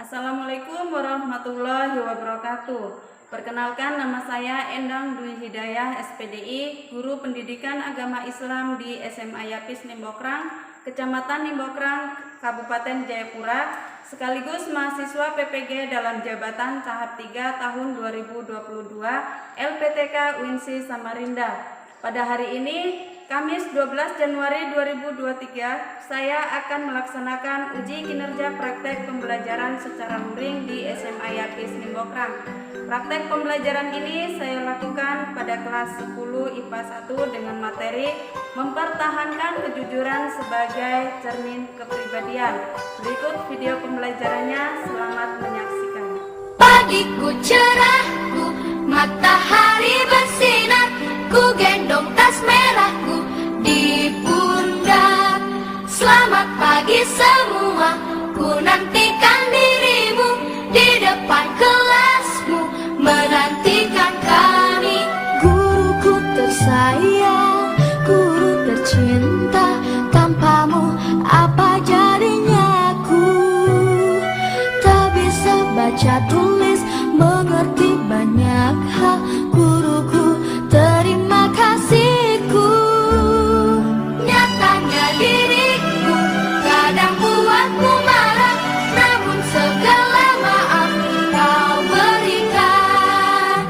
Assalamualaikum warahmatullahi wabarakatuh. Perkenalkan, nama saya Endang Dwi Hidayah, SPDI, Guru Pendidikan Agama Islam di SMA Yapis Nimbokrang, Kecamatan Nimbokrang, Kabupaten Jayapura, sekaligus mahasiswa PPG dalam jabatan tahap 3 tahun 2022 LPTK UINSI Samarinda. Pada hari ini, Kamis 12 Januari 2023, saya akan melaksanakan uji kinerja praktek pembelajaran secara luring di SMA Yapis Nimbokrang. Praktek pembelajaran ini saya lakukan pada kelas 10 IPA 1 dengan materi mempertahankan kejujuran sebagai cermin kepribadian. Berikut video pembelajarannya, selamat menyaksikan. Pagiku cerahku, matahari bersinar, ku gendong tas merahku di pundak. Selamat pagi semua, ku nantikan dirimu di depan kelasmu, menantikan kami. Guruku tersayang, guru tercinta, tanpamu apa jadinya aku? Tak bisa baca tulis, mengerti banyak hal. Guruku, terima kasihku. Nyatanya diriku kadang buatku marah, namun segala maaf kau berikan.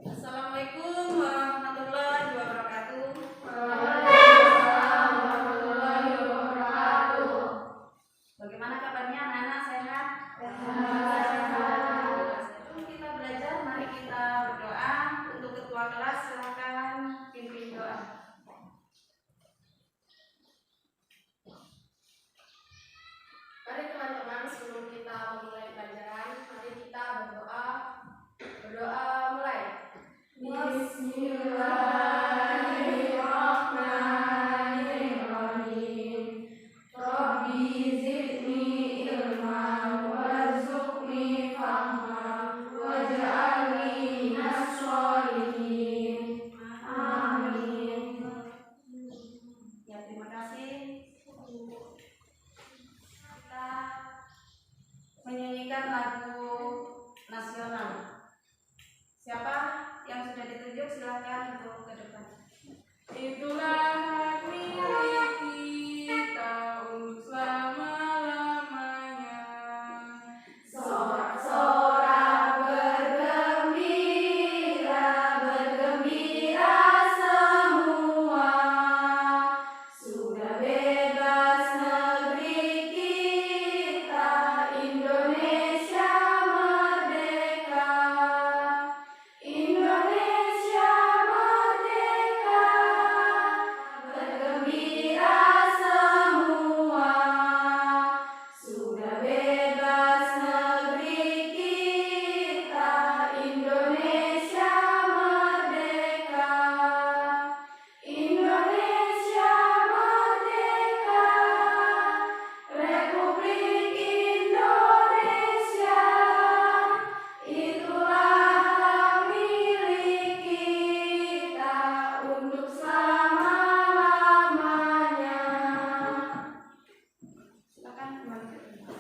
Assalamualaikum warahmatullahi wabarakatuh. Bagaimana kabarnya anak-anak, sehat? Sebelum kita belajar, mari kita berdoa. Untuk ketua kelas, silakan pimpin doa. Mari teman-teman, sebelum kita memulai pelajaran, mari kita berdoa. Berdoa mulai. Bismillahirrahmanirrahim. Rabbi zidni ilman warzuqni fahman waj'alni minas sholihin. Amin. Ya, terima kasih. Kita menyanyikan lagu nasional. Siapa yang sudah ditunjuk, silakan untuk ke depan. Itulah hak milik kita untuk selama-lamanya. Sorak-sorak bergembira, bergembira semua. Sudah bebas negeri kita, Indonesia merdeka. Indonesia merdeka, bergembira semua. Sudah bebas negeri kita, Indonesia merdeka. Indonesia merdeka, Republik Indonesia, itulah hak milik kita untuk selama-lamanya. Silakan kembali ke tempat.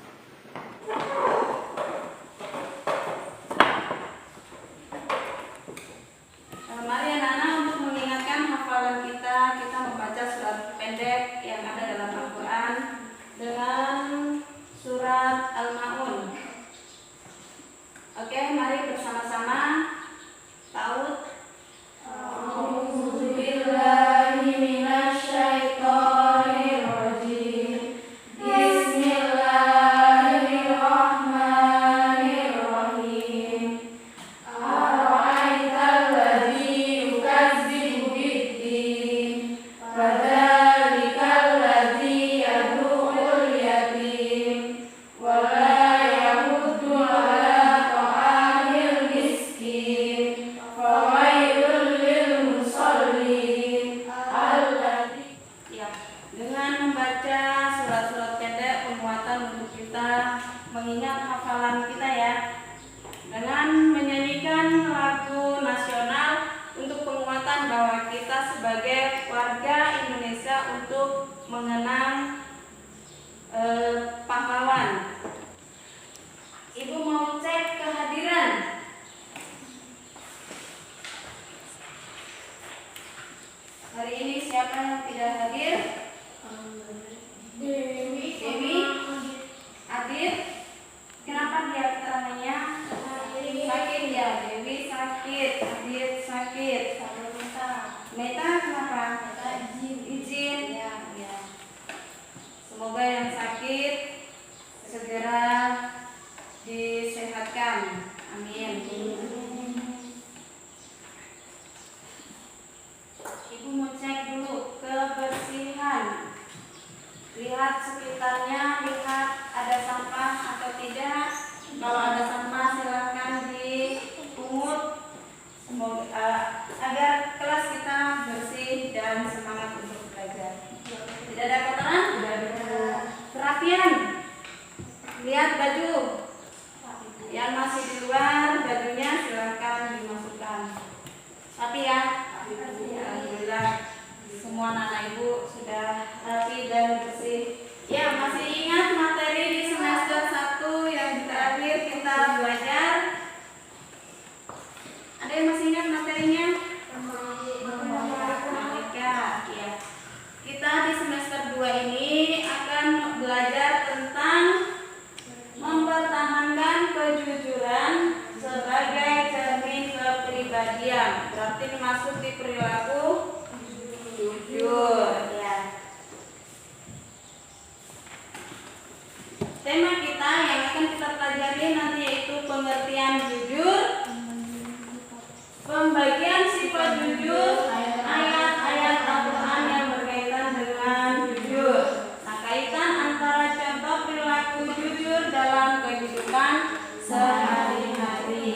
Mari anak-anak, untuk mengingatkan hafalan kita membaca surat pendek yang ada dalam Al-Quran dengan surat Al-Ma'un. Oke, mari bersama-sama. Taut. A'udzubillahi minasyaitonirrajim. Bismillahirrahmanirrahim. Ara'aital ladzi yukadzibu biddin, fadzalikal ladzi yad'ul membaca surat-surat pendek penguatan untuk kita mengingat hafalan kita ya, dengan menyanyikan lagu nasional untuk penguatan bahwa kita sebagai warga Indonesia untuk mengenang pahlawan. Ibu mau cek kehadiran. Hari ini siapa yang tidak hadir? Dewi. Adit. Kenapa dia keterangannya? Sakit ya. Dewi sakit. Adit sakit. Meta kenapa? Izin. Ya. Semoga yang sakit segera disehatkan. Amin. Ibu mau cek dulu kebersihan. Lihat sekitarnya, lihat ada sampah atau tidak. Kalau ada sampah silakan dipungut. Semoga agar kelas kita bersih dan semangat untuk belajar. Tidak ada kotoran? Tidak ada. Kerapian. Lihat baju. Yang masih di luar bajunya silakan dimasukkan. Rapi ya. Alhamdulillah semua anak ibu sudah rapi dan bersih. Ya, masih ingat materi di semester 1 yang terakhir kita belajar? Ada yang masih ingat materinya? Matematika. Ya. Kita di semester 2 ini akan belajar tentang mempertahankan kejujuran sebagai cermin kepribadian. Berarti masuk di perilaku jujur ya. Tema kita yang akan kita pelajari nanti yaitu pengertian jujur, pembagian sifat jujur, ayat-ayat Al-Quran yang berkaitan dengan jujur. Nah, kaitan antara contoh perilaku jujur dalam kehidupan sehari-hari.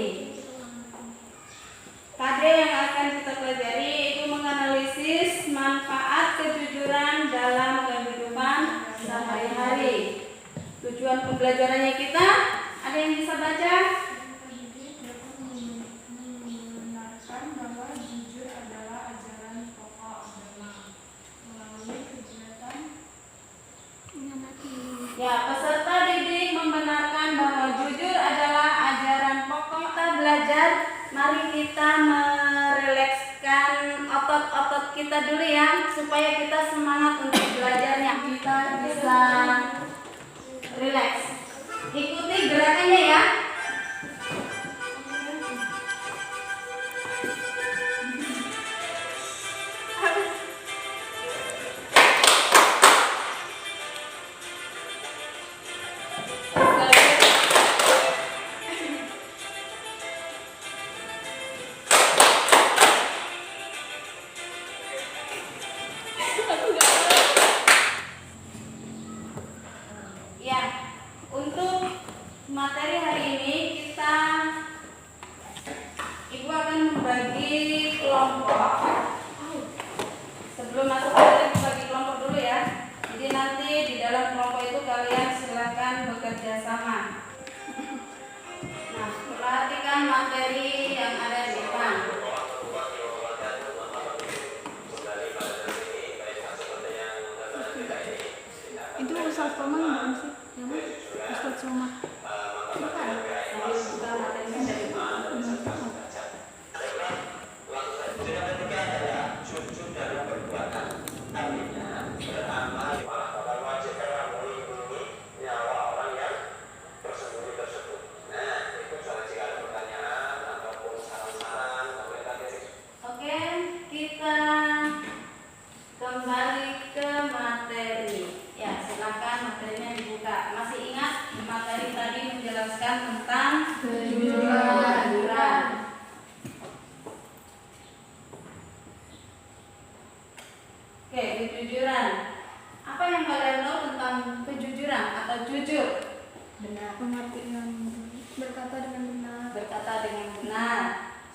KD yang akan kita pelajari itu menganalisis manfaat kejujuran dalam kehidupan sehari-hari. Tujuan pembelajarannya kita, ada yang bisa baca? Membenarkan bahwa jujur adalah ajaran pokok agama melalui kegiatan Ya, peserta didik membenarkan bahwa jujur adalah ajaran pokok. Kita belajar, mari kita merilekskan otot-otot kita dulu ya, supaya kita semangat untuk belajarnya. Kita bisa rileks. Ikuti gerakannya ya. Ya, untuk materi hari ini Ibu akan membagi kelompok. Sebelum masuk materi bagi kelompok dulu ya. Jadi nanti di dalam kelompok itu kalian silakan bekerja sama. Nah, perhatikan materi yang ada di depan. Itu Ustaz Somad bukan sih? Yang mana? Ustaz Somad. Bukan. Sambil buka materinya dari depan. Oke, kita kembali ke materi. Ya, silakan materinya dibuka. Masih ingat materi tadi menjelaskan tentang kejujuran. Oke, kejujuran. Apa yang kalian tahu tentang kejujuran atau jujur? benar, Pengertian berkata dengan benar. Berkata dengan benar,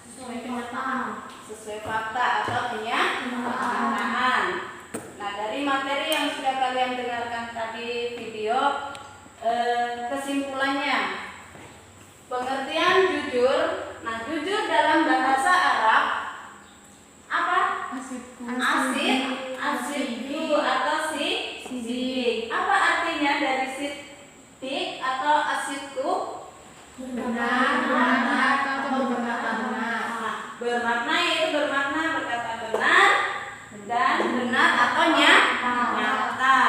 sesuai kenyataan. sesuai fakta atau kenyataan. Nah, dari materi yang sudah kalian yang dengarkan tadi video, kesimpulannya, pengertian jujur. Nah, jujur dalam bahasa Arab apa? Asidku atau sidik. Apa artinya dari sidik atau asidku? Benar atau berkata benar. Bermakna, yaitu bermakna berkata benar dan benar atau nyata.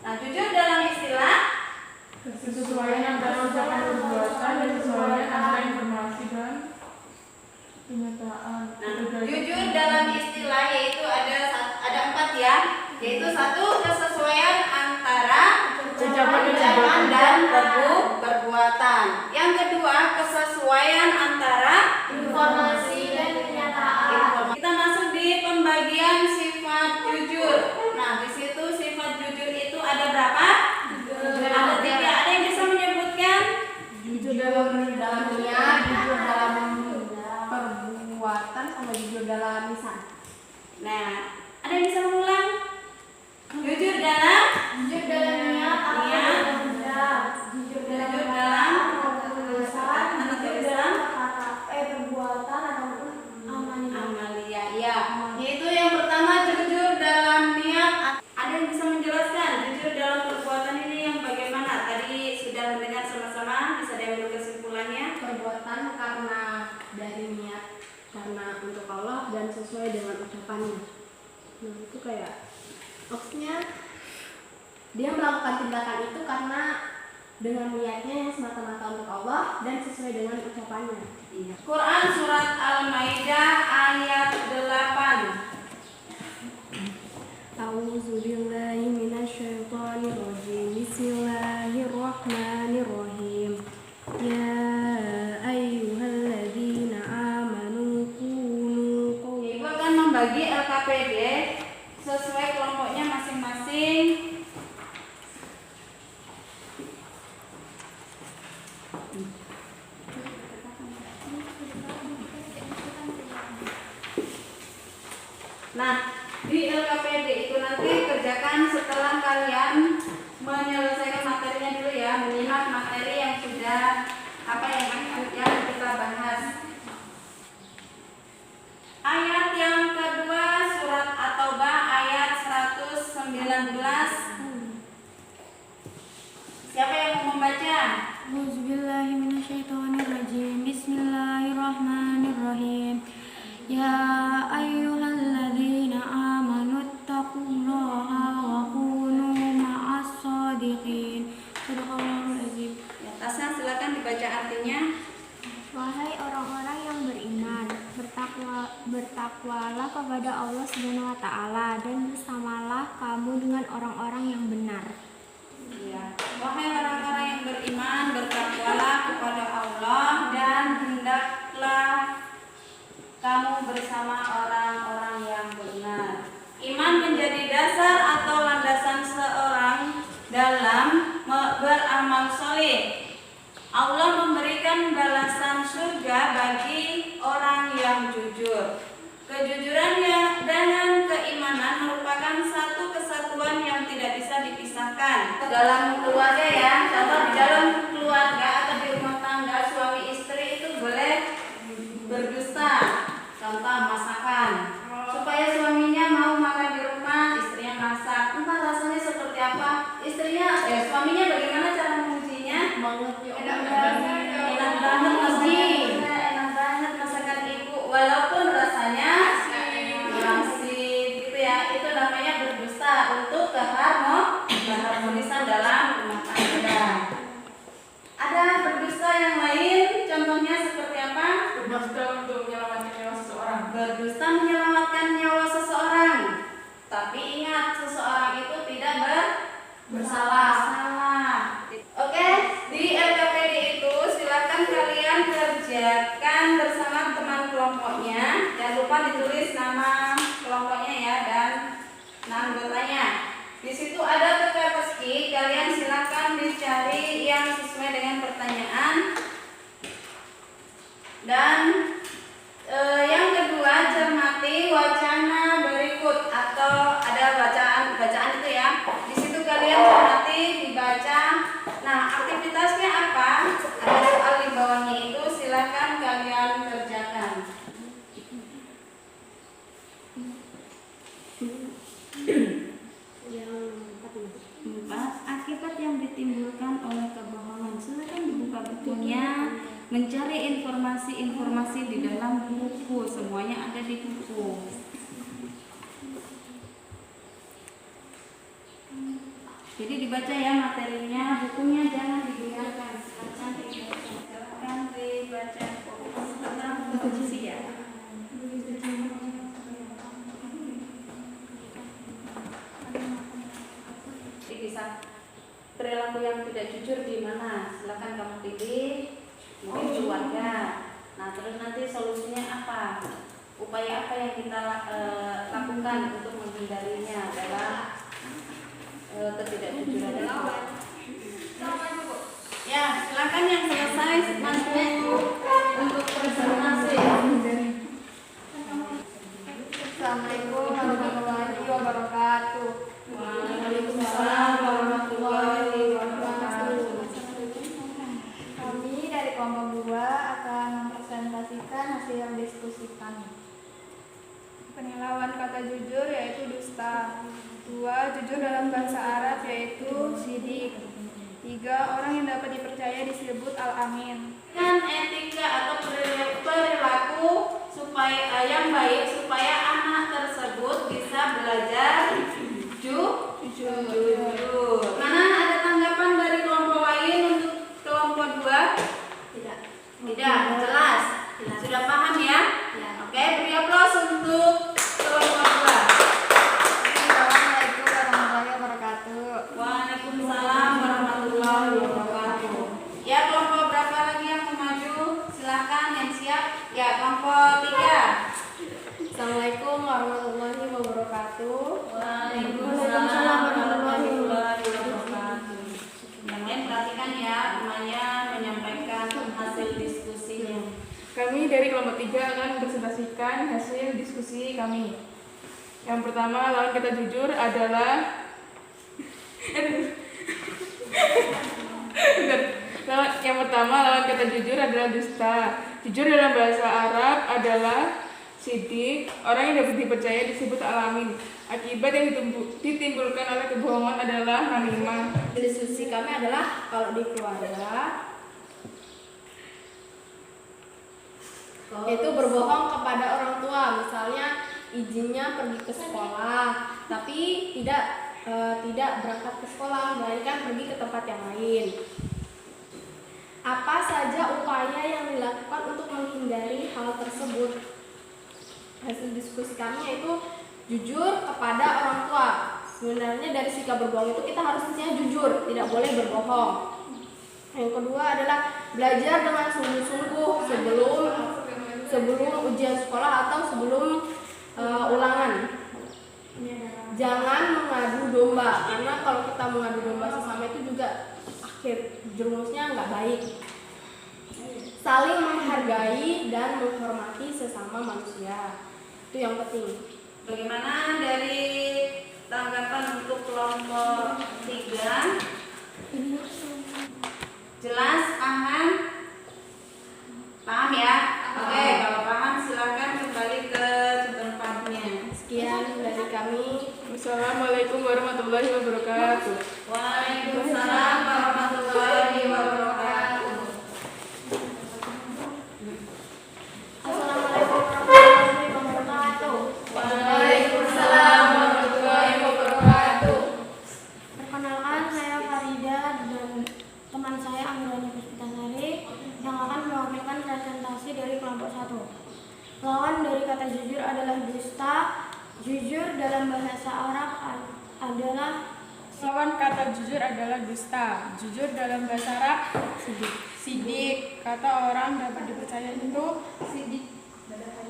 Nah, jujur dalam istilah Kesesuaian antara ucapan dan perbuatan dan kesesuaian antara informasi dan kenyataan. Nah, jujur dalam istilah yaitu ada 4 ya, yaitu 1 kesesuaian antara ucapan dan perbuatan. Yang kedua, kesesuaian antara Informasi dan kenyataan. Kita masuk di pembagian sifat jujur. Nah, di situ sifat jujur itu ada berapa? Ada 3. Ada yang bisa menyebutkan? Jujur dalam niat, jujur dalam perbuatan, sama jujur dalam lisan. Nah, ada yang bisa mengulang? Jujur dalam niat atau Niat. benar. Jujur dalam tulisan, perbuatan ataupun amalia. Ya, yaitu yang pertama jujur dalam niat. Ada yang bisa menjelaskan jujur dalam perbuatan ini yang bagaimana? Tadi sudah mendengar sama-sama, bisa diambil kesimpulannya. Perbuatan karena dari niat, karena untuk Allah dan sesuai dengan ucapannya. Nah, itu kayak maksudnya dia melakukan tindakan itu karena dengan niatnya yang semata-mata untuk Allah dan sesuai dengan ucapannya. Quran surat Al-Maidah ayat 8. A'udzu billahi minasyaitonir rajim. Bismillahirrahmanirrahim. Ya ayyuhalladzina amanu kunu Ibu akan membagi LKPD sesuai kelompoknya masing-masing. Nah, di LKPD itu nanti kerjakan setelah kalian menyelesaikan materinya dulu ya, menyimak materi yang sudah yang kita bahas. Ayat yang kedua surat At-Taubah ayat 119. Siapa yang mau membaca? Auzubillahiminasyaitonirrajim. Bismillahirrahmanirrahim. Ya ayyuhalladzina amanu taqullaha wa kunu ma'as shadiqin. Sadaqallahul azim. Di atasnya silakan dibaca artinya. Wahai orang-orang yang beriman, bertakwalah kepada Allah Subhanahu wa taala dan bersamalah kamu dengan orang-orang yang benar. Ya. Wahai orang-orang yang beriman, bertakwalah kepada Allah dan hendaklah kamu bersama orang-orang yang benar. Iman menjadi dasar atau landasan seorang dalam beramal soleh. Allah memberikan balasan surga bagi orang yang jujur. Kejujuran dengan keimanan merupakan satu kesatuan yang tidak bisa dipisahkan. Dalam keluarga ya, contoh di dalam keluarga atau di rumah tangga suami istri itu boleh berdusta. Contoh masakan. Supaya suaminya mau makan di rumah, istrinya masak. Entah rasanya seperti apa. Suaminya bagaimana cara mengujinya? Enak banget masakan ibu, walaupun rasanya masih gitu ya. Itu namanya berdusta untuk keharmonisan dalam rumah tangga. bacaan itu ya. Di situ kalian cermati, dibaca. Nah, aktivitasnya apa? Ada soal di bawahnya itu, silakan kalian kerjakan. Yang empat ini. 4. Akibat yang ditimbulkan oleh kebohongan. Silakan dibuka bukunya, mencari informasi-informasi di dalam buku. Semuanya ada di buku. Jadi dibaca ya materinya, bukunya jangan dibiarkan. Silakan dibaca. Silakan dibaca. Tentang komposisi ya. Bisa perilaku yang tidak jujur di mana? Silakan kamu pilih. Mungkin keluarga. Nah, terus nanti solusinya apa? Upaya apa yang kita lakukan untuk menghindarinya dalam ketidakjujuran itu? Ya, silakan yang selesai mantu untuk presentasi. Assalamualaikum warahmatullahi wabarakatuh. Waalaikumsalam warahmatullahi wabarakatuh. Kami dari kelompok 2 akan mempresentasikan hasil diskusi kami. Penilaian kata jujur yaitu dusta. 2. Jujur dalam bahasa Arab yaitu sidik. 3. Orang yang dapat dipercaya disebut al-amin. Kan etika atau perilaku supaya yang baik supaya anak tersebut bisa belajar jujur. Mana ada tanggapan dari kelompok lain untuk kelompok 2? Tidak. Tidak, jelas. Sudah paham ya? Oke, beri aplaus untuk kelompok 2. Assalamualaikum warahmatullahi wabarakatuh. Waalaikumsalam warahmatullahi wabarakatuh. Ya, kelompok berapa lagi yang mau maju? Silakan yang siap. Ya, kelompok 3. Assalamualaikum warahmatullahi wabarakatuh. Waalaikumsalam warahmatullahi wabarakatuh. Yang lain perhatikan ya, temannya menyampaikan hasil diskusinya. Kami dari kelompok 3 akan mempresentasikan hasil diskusi kami. Yang pertama, lawan kata jujur adalah Yang pertama, lawan kata jujur adalah dusta. Jujur dalam bahasa Arab adalah sidik. Orang yang dapat dipercaya disebut al-amin. Akibat yang ditimbulkan oleh kebohongan adalah namimah. Diskusi kami adalah kalau di keluarga itu berbohong kepada orang tua, misalnya izinnya pergi ke sekolah, tapi tidak berangkat ke sekolah, melainkan pergi ke tempat yang lain. Apa saja upaya yang dilakukan untuk menghindari hal tersebut? Hasil diskusi kami yaitu jujur kepada orang tua. Sebenarnya dari sikap berbohong itu kita harusnya jujur, tidak boleh berbohong. Yang kedua adalah belajar dengan sungguh-sungguh sebelum ujian sekolah atau sebelum ulangan. Jangan mengadu domba, karena kalau kita mengadu domba sesama itu juga akhir jerumusnya nggak baik. Saling menghargai dan menghormati sesama manusia, itu yang penting. Bagaimana dari tanggapan untuk kelompok 3? Jelas, paham? Paham ya? Oke, kalau paham silakan kembali ke tempatnya. Sekian dari kami. Wassalamualaikum warahmatullahi wabarakatuh. Waalaikumsalam warahmatullahi wabarakatuh. Assalamualaikum warahmatullahi wabarakatuh. Waalaikumsalam warahmatullahi wabarakatuh. Perkenalkan, saya Farida dan teman saya Anggrani Puspitasari yang akan mewakilkan presentasi dari kelompok 1. Lawan dari kata jujur adalah dusta. Jujur dalam bahasa Arab adalah Lawan kata jujur adalah dusta. Jujur dalam bahasa Arab sidik. Kata orang dapat dipercaya itu sidik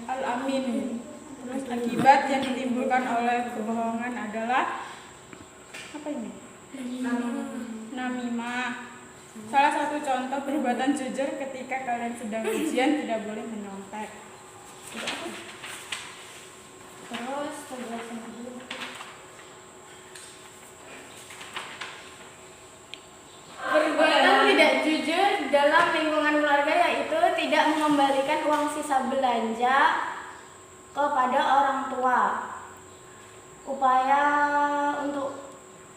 al-amin. Terus akibat yang ditimbulkan oleh kebohongan adalah apa ini? Namimah. Salah satu contoh perbuatan jujur ketika kalian sedang ujian tidak boleh menyontek. terus penjelasan dulu. uang sisa belanja kepada orang tua. Upaya untuk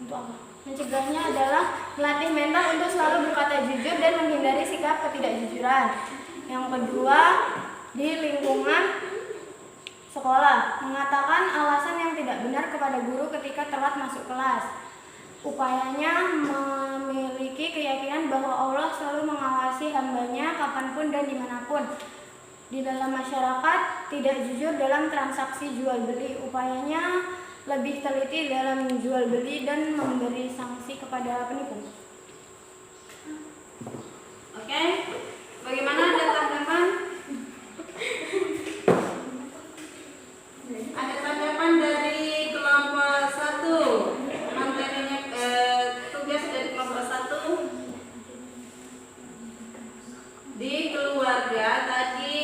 apa? Mencegahnya adalah melatih mental untuk selalu berkata jujur dan menghindari sikap ketidakjujuran. Yang kedua, di lingkungan sekolah, mengatakan alasan yang tidak benar kepada guru ketika telat masuk kelas. Upayanya memiliki keyakinan bahwa Allah selalu mengawasi hambanya kapanpun dan dimanapun. Di dalam masyarakat, tidak jujur dalam transaksi jual beli. Upayanya lebih teliti dalam jual beli dan memberi sanksi kepada penipu. Oke, bagaimana, ada tanggapan? Ada tanggapan dari kelompok 1, materinya tugas dari kelompok 1. Di keluarga tadi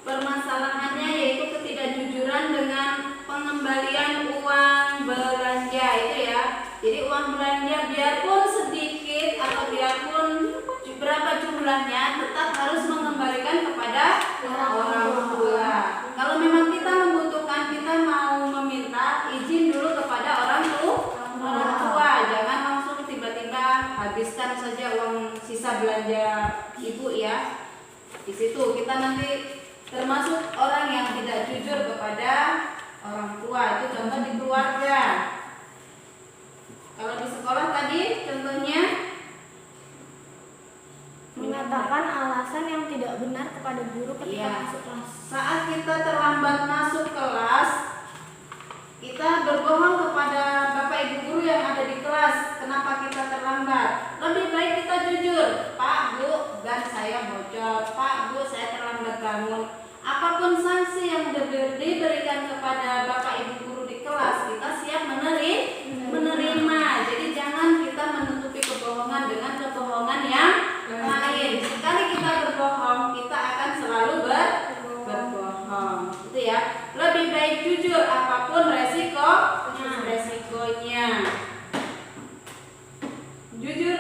permasalahannya yaitu ketidakjujuran dengan pengembalian uang belanja itu ya. Jadi uang belanja biarpun sedikit atau biarpun berapa jumlahnya tetap harus mengembalikan kepada orang tua. Kalau memang kita membutuhkan, kita mau meminta izin dulu kepada orang tua. Jangan langsung tiba-tiba habiskan saja uang sisa belanja ibu ya. Di situ kita nanti termasuk orang yang tidak jujur kepada orang tua. Itu contoh di keluarga. Kalau di sekolah tadi contohnya Mengatakan alasan yang tidak benar kepada guru ketika Iya. masuk kelas. saat kita terlambat masuk kelas, kita berbohong kepada bapak ibu guru yang ada di kelas. Kenapa kita terlambat? Lebih baik kita jujur. Pak, Bu, dan saya bocor. Pak, Bu, saya terlambat bangun. Apapun sanksi yang diberikan kepada bapak ibu guru di kelas, kita siap menerima. Jadi jangan kita menutupi kebohongan dengan kebohongan yang lain. Sekali kita berbohong, kita akan selalu berbohong. Itu ya. Lebih baik jujur apapun resikonya. Jujur,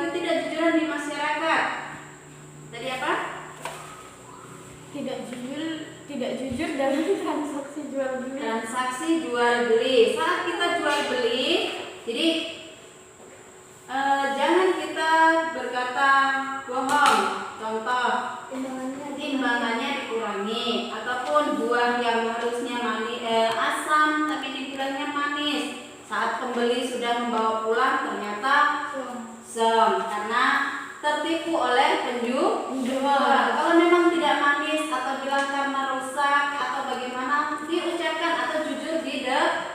ketidakjujuran di masyarakat. Tadi apa? Tidak jujur dalam transaksi jual beli. Transaksi jual beli. Saat kita jual beli, jadi jangan kita berkata bohong. Contoh, timbangannya dikurangi, ataupun buah yang harusnya asam tapi dibilangnya manis. Saat pembeli sudah membawa pulang ternyata sem, karena tertipu oleh penjual. Kalau memang tidak manis atau bilang karena rusak atau bagaimana, diucapkan atau jujur di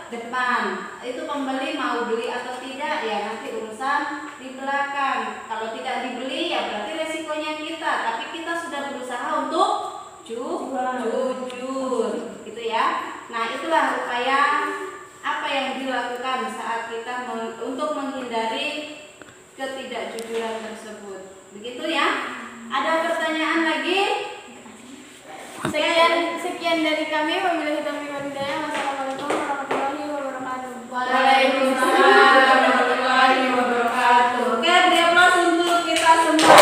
depan. Itu pembeli mau beli atau tidak ya nanti urusan di belakang. Kalau tidak dibeli ya berarti resikonya kita, tapi kita sudah berusaha untuk jujur, gitu ya. Nah, itulah upaya apa yang dilakukan saat kita untuk menghindari ketidakjujuran tersebut. Begitu ya. Ada pertanyaan lagi? Sekian dari kami. Wabillahi taufiq wal hidayah. Wassalamualaikum warahmatullahi wabarakatuh. Waalaikumsalam warahmatullahi wabarakatuh. Oke, beri aplaus untuk kita semua.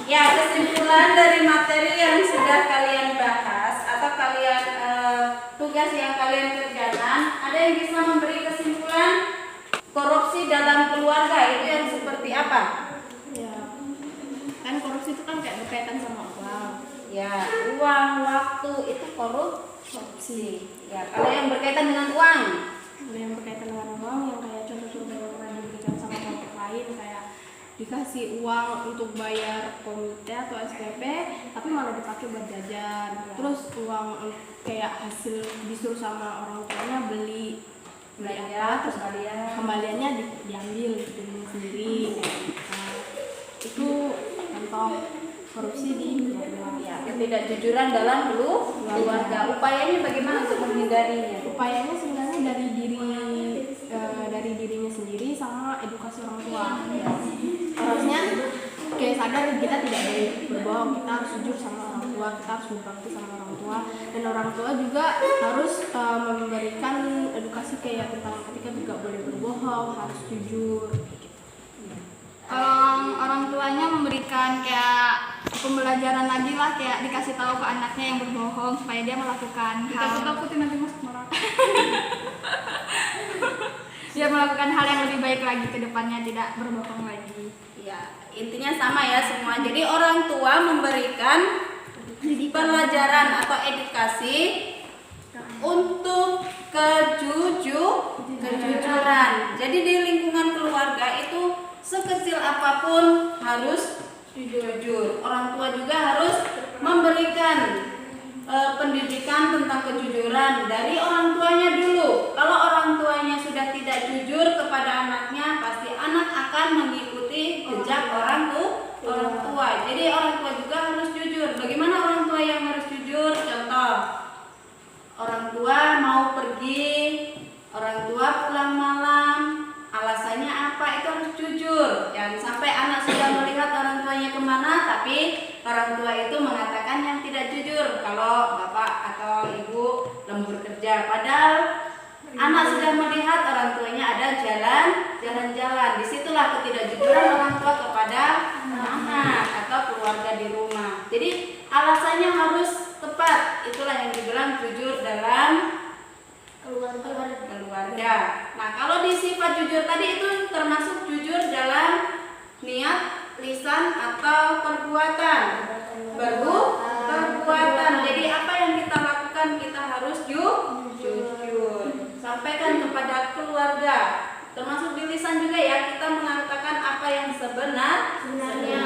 Ya, kesimpulan dari materi yang sudah kalian bahas atau kalian tugas yang kalian kerjakan, ada yang bisa memberi kesimpulan? Korupsi dalam keluarga itu yang seperti apa? Ya, kan korupsi itu kan kayak berkaitan sama uang. Ya, uang, waktu itu korupsi. Ya, kalau yang berkaitan dengan uang, Yang berkaitan dengan uang, yang kayak contoh-contoh yang pernah diberikan sama kelompok lain, kayak dikasih uang untuk bayar komite atau SPP, tapi malah dipakai buat jajan. Terus uang kayak hasil disuruh sama orang tuanya beli belanja, terus kembaliannya diambil dirinya sendiri. Nah, itu contoh korupsi di keluarga. ya, ketidakjujuran dalam keluarga. Upayanya bagaimana untuk menghindarinya? Upayanya sebenarnya dari dirinya sendiri sama edukasi orang tua. Harusnya kayak sadar kita tidak boleh berbohong, kita harus jujur sama orang tua, kita harus berbakti sama orang tua, dan orang tua juga harus memberikan edukasi kayak tentang ketika tidak boleh berbohong, harus jujur. orang tuanya memberikan kayak pembelajaran lagi lah, kayak dikasih tahu ke anaknya yang berbohong supaya dia melakukan Takut-takutin nanti masuk neraka. dia melakukan hal yang lebih baik lagi ke depannya, tidak berbohong lagi. Ya, intinya sama ya semua. Jadi orang tua memberikan pelajaran atau edukasi untuk kejujuran. Jadi di lingkungan keluarga itu sekecil apapun harus jujur. Orang tua juga harus memberikan pendidikan tentang kejujuran dari orang tuanya dulu. Kalau orang tuanya sudah tidak jujur kepada anaknya, pasti anak akan mengikuti jejak orang tua. Jadi orang tua juga harus jujur. Bagaimana orang tua yang harus jujur? Contoh, orang tua mau pergi, orang tua pulang malam, alasannya apa, itu harus jujur. Jangan sampai anak sudah melihat orang tuanya kemana, tapi orang tua itu mengatakan yang tidak jujur. Kalau bapak atau ibu lembur kerja, padahal anak sudah melihat orang tuanya ada jalan-jalan. Disitulah ketidakjujuran orang tua kepada anak atau keluarga di rumah. Jadi alasannya harus tepat. Itulah yang dibilang jujur dalam keluarga. Nah, kalau di sifat jujur tadi itu termasuk jujur dalam niat, lisan atau perbuatan. Perbuatan. Jadi apa yang kita lakukan kita harus jujur. Sampaikan kepada keluarga. Termasuk di lisan juga ya, kita mengatakan apa yang sebenarnya.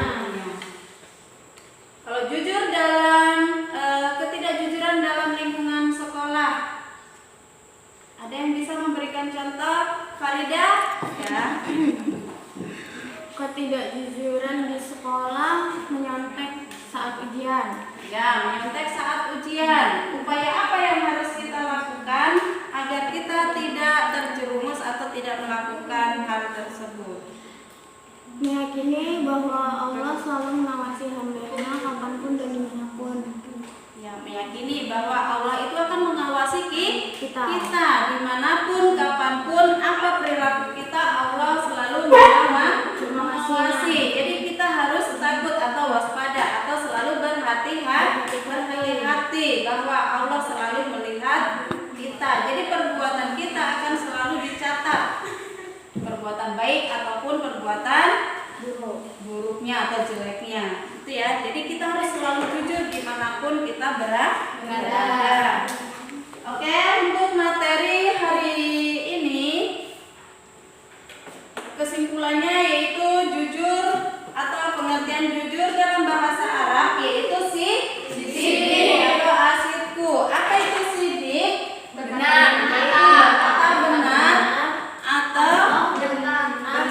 Kalau jujur dalam ketidakjujuran dalam lingkungan sekolah, ada yang bisa memberikan contoh? Faridah? Ya. Ketidakjujuran di sekolah, menyontek saat ujian. Ya, menyontek saat ujian. Upaya apa yang harus kita lakukan agar kita tidak terjerumus atau tidak melakukan hal tersebut? Meyakini bahwa Allah selalu mengawasi hamba-Nya kapanpun dan dimanapun. Ya, meyakini bahwa Allah itu akan mengawasi Kita. dimanapun, kapanpun, apa perilaku kita, Allah selalu mengawasi. Jadi kita harus takut atau waspada atau selalu berhati-hati bahwa Allah selalu melihat kita. Jadi perbuatan kita akan selalu dicatat, perbuatan baik ataupun perbuatan buruknya atau jeleknya. Itu ya. Jadi kita harus selalu jujur dimanapun kita berada. Oke, untuk materi hari ini kesimpulannya yaitu jujur atau pengertian jujur dalam bahasa Arab yaitu sidik atau asidku. Apa itu sidik? Benar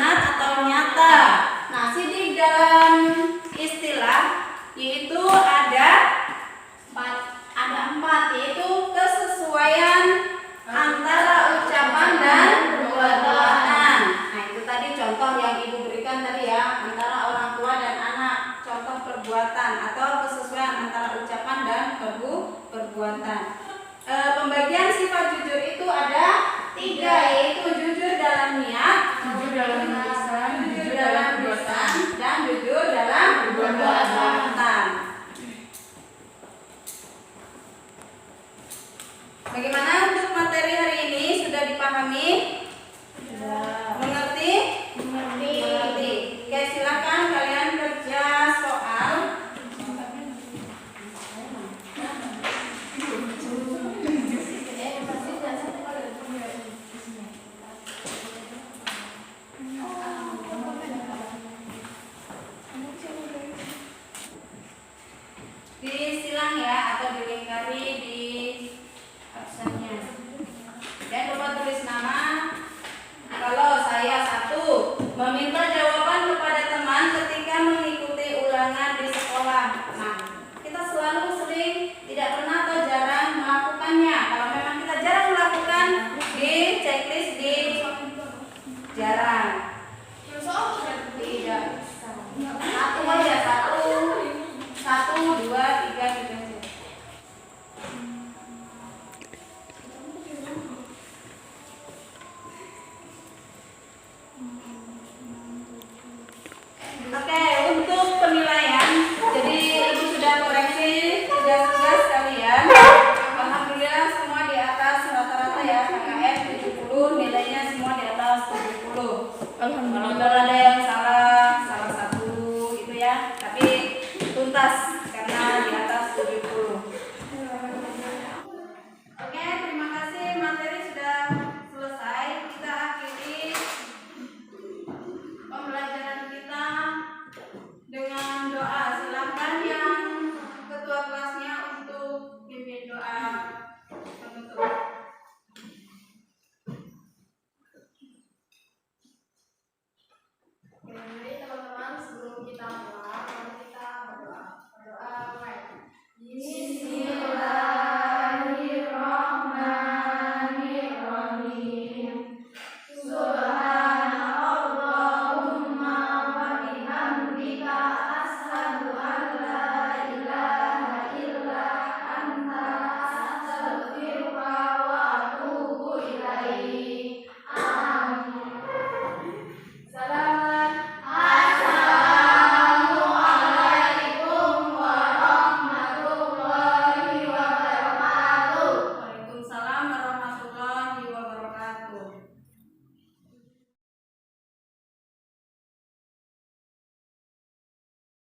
atau nyata. Nah, sidik dalam istilah yaitu ada empat, yaitu kesesuaian antara ucapan dan perbuatan. Nah, itu tadi contoh yang ibu berikan tadi ya, antara orang tua dan anak, contoh perbuatan atau kesesuaian antara ucapan dan perbuatan. Pembagian sifat jujur itu ada 3, yaitu jujur dalam niat, Jujur dalam lisan, jujur dalam lisan, dan jujur dalam perbuatan. Bagaimana untuk materi hari ini? Sudah dipahami? Sudah.